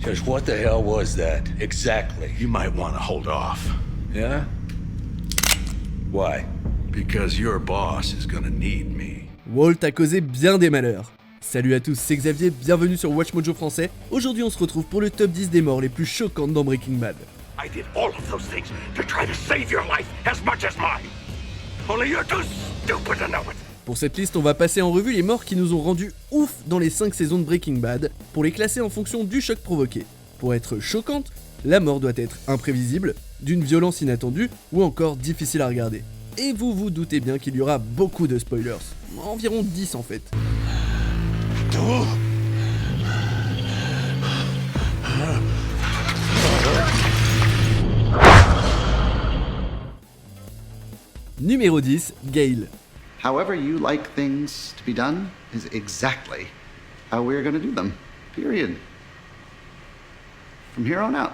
Just what the hell was that, exactly? You might want to hold off. Yeah? Why? Because your boss is gonna need me. Walt a causé bien des malheurs. Salut à tous, c'est Xavier, bienvenue sur Watch Mojo français. Aujourd'hui on se retrouve pour le top 10 des morts les plus choquantes dans Breaking Bad. I did all of those things to try to save your life as much as mine. Only you're too stupid to know it. Pour cette liste, on va passer en revue les morts qui nous ont rendus ouf dans les 5 saisons de Breaking Bad, pour les classer en fonction du choc provoqué. Pour être choquante, la mort doit être imprévisible, d'une violence inattendue ou encore difficile à regarder. Et vous vous doutez bien qu'il y aura beaucoup de spoilers, environ 10 en fait. Numéro 10, Gale. However you like things to be done is exactly how we're gonna do them. Period. From here on out.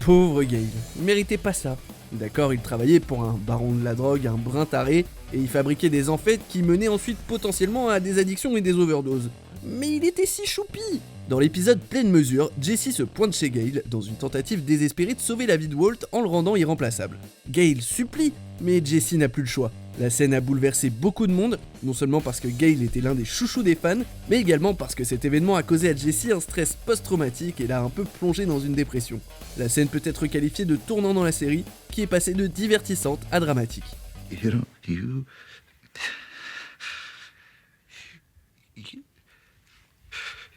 Pauvre Gale, il méritait pas ça. D'accord, il travaillait pour un baron de la drogue, un brin taré, et il fabriquait des amphètes qui menaient ensuite potentiellement à des addictions et des overdoses. Mais il était si choupi. Dans l'épisode Pleine Mesure, Jesse se pointe chez Gale dans une tentative désespérée de sauver la vie de Walt en le rendant irremplaçable. Gale supplie, mais Jesse n'a plus le choix. La scène a bouleversé beaucoup de monde, non seulement parce que Gale était l'un des chouchous des fans, mais également parce que cet événement a causé à Jesse un stress post-traumatique et l'a un peu plongé dans une dépression. La scène peut être qualifiée de tournant dans la série, qui est passée de divertissante à dramatique.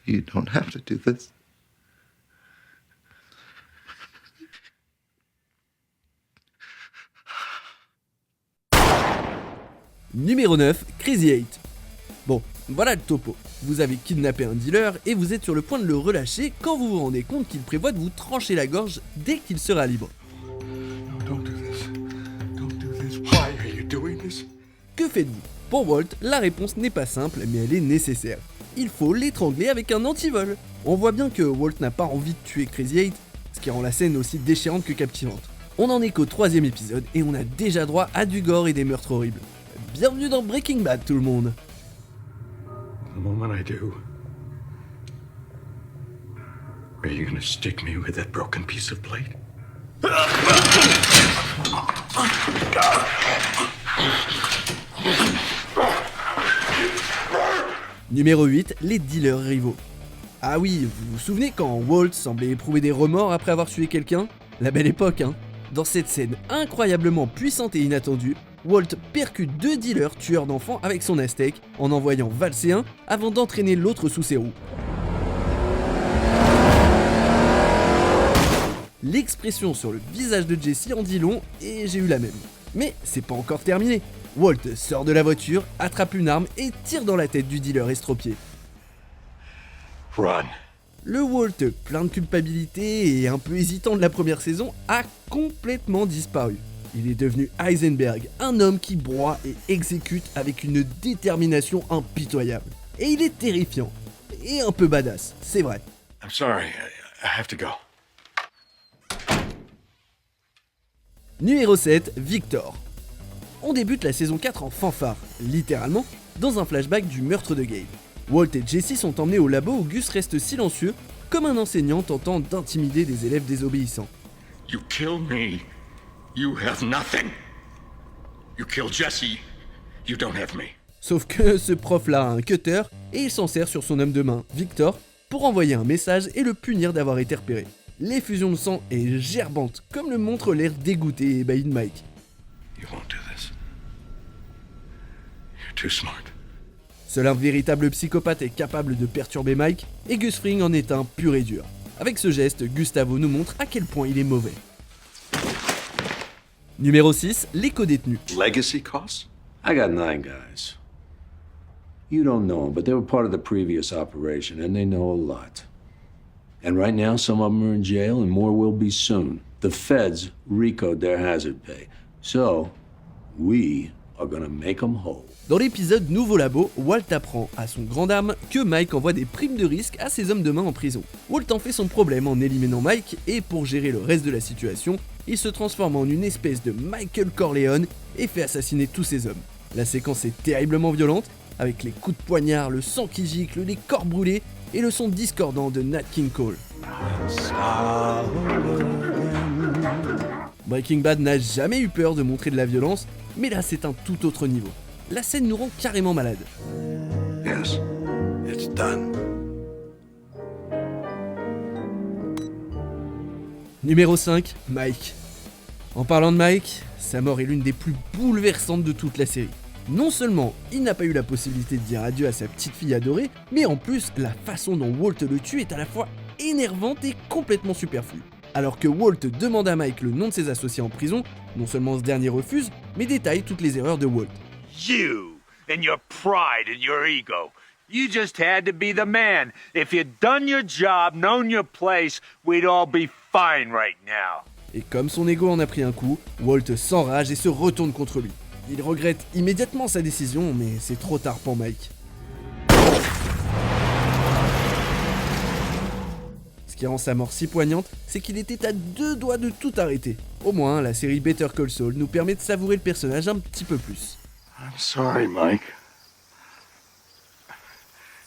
You don't have to do this. Numéro 9, Crazy 8. Bon, voilà le topo. Vous avez kidnappé un dealer et vous êtes sur le point de le relâcher quand vous vous rendez compte qu'il prévoit de vous trancher la gorge dès qu'il sera libre. No, don't do this. Don't do this. Why are you doing this? Que faites-vous? Pour Walt, la réponse n'est pas simple, mais elle est nécessaire. Il faut l'étrangler avec un antivol. On voit bien que Walt n'a pas envie de tuer Crazy 8, ce qui rend la scène aussi déchirante que captivante. On en est qu'au 3e épisode et on a déjà droit à du gore et des meurtres horribles. Bienvenue dans Breaking Bad tout le monde. The moment I do, are you gonna stick me with that broken piece of plate? Numéro 8, les dealers rivaux. Ah oui, vous vous souvenez quand Walt semblait éprouver des remords après avoir tué quelqu'un? La belle époque, hein. Dans cette scène incroyablement puissante et inattendue, Walt percute 2 dealers tueurs d'enfants avec son Aztec en envoyant valser un avant d'entraîner l'autre sous ses roues. L'expression sur le visage de Jesse en dit long et j'ai eu la même. Mais c'est pas encore terminé. Walt sort de la voiture, attrape une arme et tire dans la tête du dealer estropié. Run. Le Walt plein de culpabilité et un peu hésitant de la première saison a complètement disparu. Il est devenu Heisenberg, un homme qui broie et exécute avec une détermination impitoyable. Et il est terrifiant. Et un peu badass, c'est vrai. I'm sorry. I have to go. Numéro 7, Victor. On débute la saison 4 en fanfare, littéralement, dans un flashback du meurtre de Gale. Walt et Jesse sont emmenés au labo où Gus reste silencieux, comme un enseignant tentant d'intimider des élèves désobéissants. You kill me, you have nothing. You kill Jesse, you don't have me. Sauf que ce prof-là a un cutter, et il s'en sert sur son homme de main, Victor, pour envoyer un message et le punir d'avoir été repéré. L'effusion de sang est gerbante, comme le montre l'air dégoûté et ébahi de Mike. You won't do this. You're too smart. Seul un véritable psychopathe est capable de perturber Mike, et Gus Fring en est un pur et dur. Avec ce geste, Gustavo nous montre à quel point il est mauvais. Numéro 6, les co-détenus. Legacy costs? I got 9 guys. You don't know them, but they were part of the previous operation, and they know a lot. And right now, some of them are in jail, and more will be soon. The feds recode their hazard pay. So, we are gonna make them whole. Dans l'épisode Nouveau Labo, Walt apprend, à son grand dame, que Mike envoie des primes de risque à ses hommes de main en prison. Walt en fait son problème en éliminant Mike, et pour gérer le reste de la situation, il se transforme en une espèce de Michael Corleone et fait assassiner tous ses hommes. La séquence est terriblement violente, avec les coups de poignard, le sang qui gicle, les corps brûlés, et le son discordant de Nat King Cole. Breaking Bad n'a jamais eu peur de montrer de la violence, mais là c'est un tout autre niveau. La scène nous rend carrément malade. Yes, it's done. Numéro 5, Mike. En parlant de Mike, sa mort est l'une des plus bouleversantes de toute la série. Non seulement il n'a pas eu la possibilité de dire adieu à sa petite fille adorée, mais en plus la façon dont Walt le tue est à la fois énervante et complètement superflue. Alors que Walt demande à Mike le nom de ses associés en prison, non seulement ce dernier refuse, mais détaille toutes les erreurs de Walt. You and your pride and your ego. You just had to be the man. If you'd done your job, known your place, we'd all be fine right now. Et comme son ego en a pris un coup, Walt s'enrage et se retourne contre lui. Il regrette immédiatement sa décision, mais c'est trop tard pour Mike. Ce qui rend sa mort si poignante, c'est qu'il était à 2 doigts de tout arrêter. Au moins, la série Better Call Saul nous permet de savourer le personnage un petit peu plus. I'm sorry, Mike.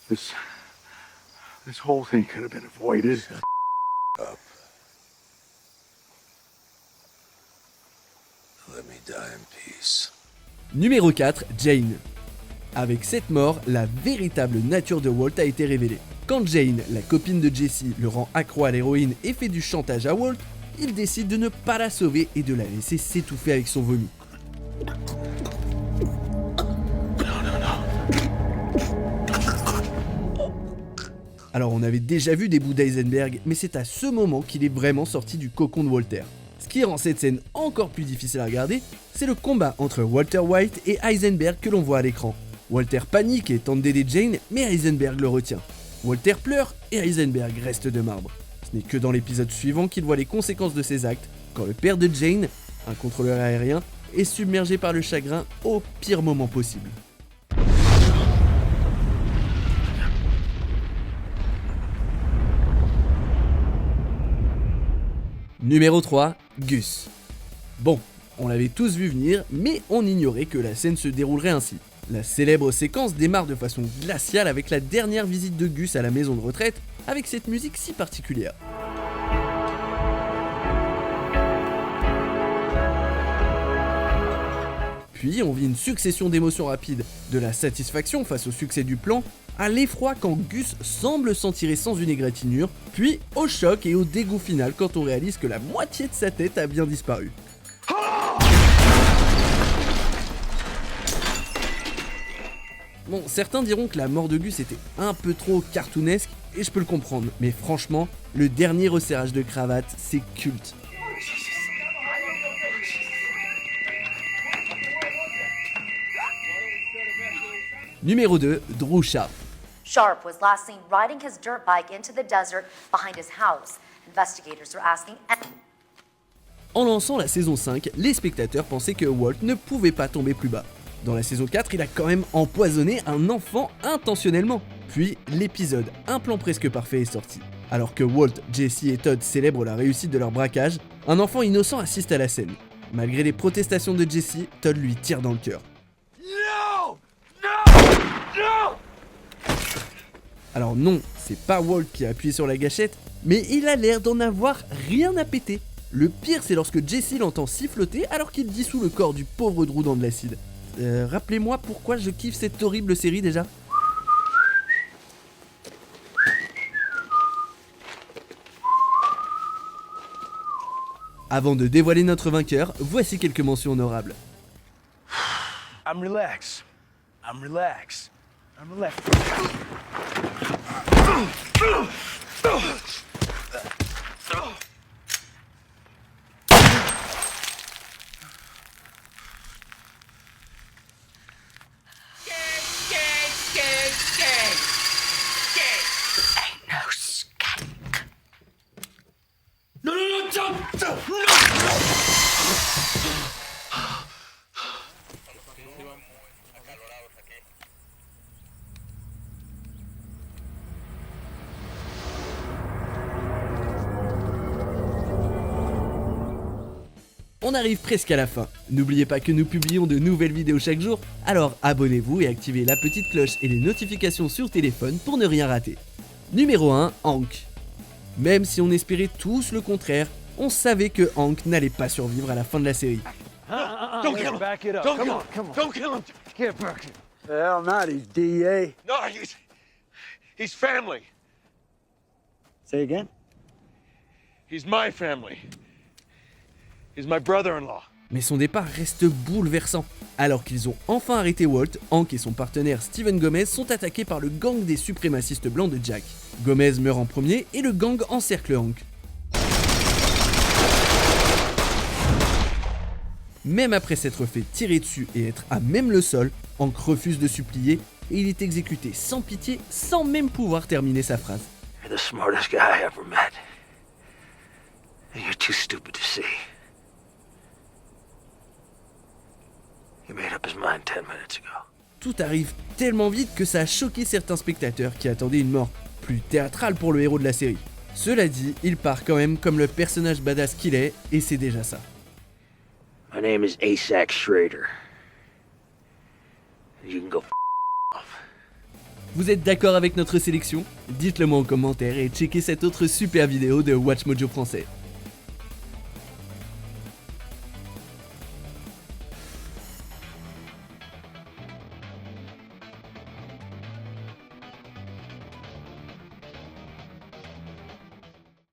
This whole thing could have been avoided. Let me die in peace. Numéro 4, Jane. Avec cette mort, la véritable nature de Walt a été révélée. Quand Jane, la copine de Jesse, le rend accro à l'héroïne et fait du chantage à Walt, il décide de ne pas la sauver et de la laisser s'étouffer avec son vomi. Alors on avait déjà vu des bouts d'Eisenberg, mais c'est à ce moment qu'il est vraiment sorti du cocon de Walter. Ce qui rend cette scène encore plus difficile à regarder, c'est le combat entre Walter White et Heisenberg que l'on voit à l'écran. Walter panique et tente d'aider Jane, mais Heisenberg le retient. Walter pleure et Heisenberg reste de marbre. Ce n'est que dans l'épisode suivant qu'il voit les conséquences de ses actes, quand le père de Jane, un contrôleur aérien, est submergé par le chagrin au pire moment possible. Numéro 3, Gus. Bon, on l'avait tous vu venir, mais on ignorait que la scène se déroulerait ainsi. La célèbre séquence démarre de façon glaciale avec la dernière visite de Gus à la maison de retraite, avec cette musique si particulière. Puis on vit une succession d'émotions rapides, de la satisfaction face au succès du plan, à l'effroi quand Gus semble s'en tirer sans une égratignure, puis au choc et au dégoût final quand on réalise que la moitié de sa tête a bien disparu. Bon, certains diront que la mort de Gus était un peu trop cartoonesque, et je peux le comprendre, mais franchement, le dernier resserrage de cravate, c'est culte. Numéro 2, Drew Sharp. Sharp was last seen riding his dirt bike into the desert behind his house. Investigators are asking. En lançant la saison 5, les spectateurs pensaient que Walt ne pouvait pas tomber plus bas. Dans la saison 4, il a quand même empoisonné un enfant intentionnellement. Puis l'épisode Un plan presque parfait est sorti. Alors que Walt, Jesse et Todd célèbrent la réussite de leur braquage, un enfant innocent assiste à la scène. Malgré les protestations de Jesse, Todd lui tire dans le cœur. Alors non, c'est pas Walt qui a appuyé sur la gâchette, mais il a l'air d'en avoir rien à péter. Le pire, c'est lorsque Jesse l'entend siffloter alors qu'il dissout le corps du pauvre Drew dans de l'acide. Rappelez-moi pourquoi je kiffe cette horrible série déjà. Avant de dévoiler notre vainqueur, voici quelques mentions honorables. I'm relaxed. I'm relaxed. I'm relaxed. On arrive presque à la fin. N'oubliez pas que nous publions de nouvelles vidéos chaque jour, alors abonnez-vous et activez la petite cloche et les notifications sur téléphone pour ne rien rater. Numéro 1, Hank. Même si on espérait tous le contraire, on savait que Hank n'allait pas survivre à la fin de la série. Don't kill him. Back it up. Don't Come kill on, him. come on. Don't kill him. Get back here. Hell, not he's DA. No, he's family. Say again? He's my family. He's my brother-in-law. Mais son départ reste bouleversant. Alors qu'ils ont enfin arrêté Walt, Hank et son partenaire Steven Gomez sont attaqués par le gang des suprémacistes blancs de Jack. Gomez meurt en premier et le gang encercle Hank. Même après s'être fait tirer dessus et être à même le sol, Hank refuse de supplier et il est exécuté sans pitié, sans même pouvoir terminer sa phrase. You're the smartest guy I ever met. And you're too stupid to see. He made up his mind 10 minutes ago. Tout arrive tellement vite que ça a choqué certains spectateurs qui attendaient une mort plus théâtrale pour le héros de la série. Cela dit, il part quand même comme le personnage badass qu'il est, et c'est déjà ça. My name is Asax Schrader. You can go off. Vous êtes d'accord avec notre sélection? Dites-le moi en commentaire et checkez cette autre super vidéo de Watch Mojo français.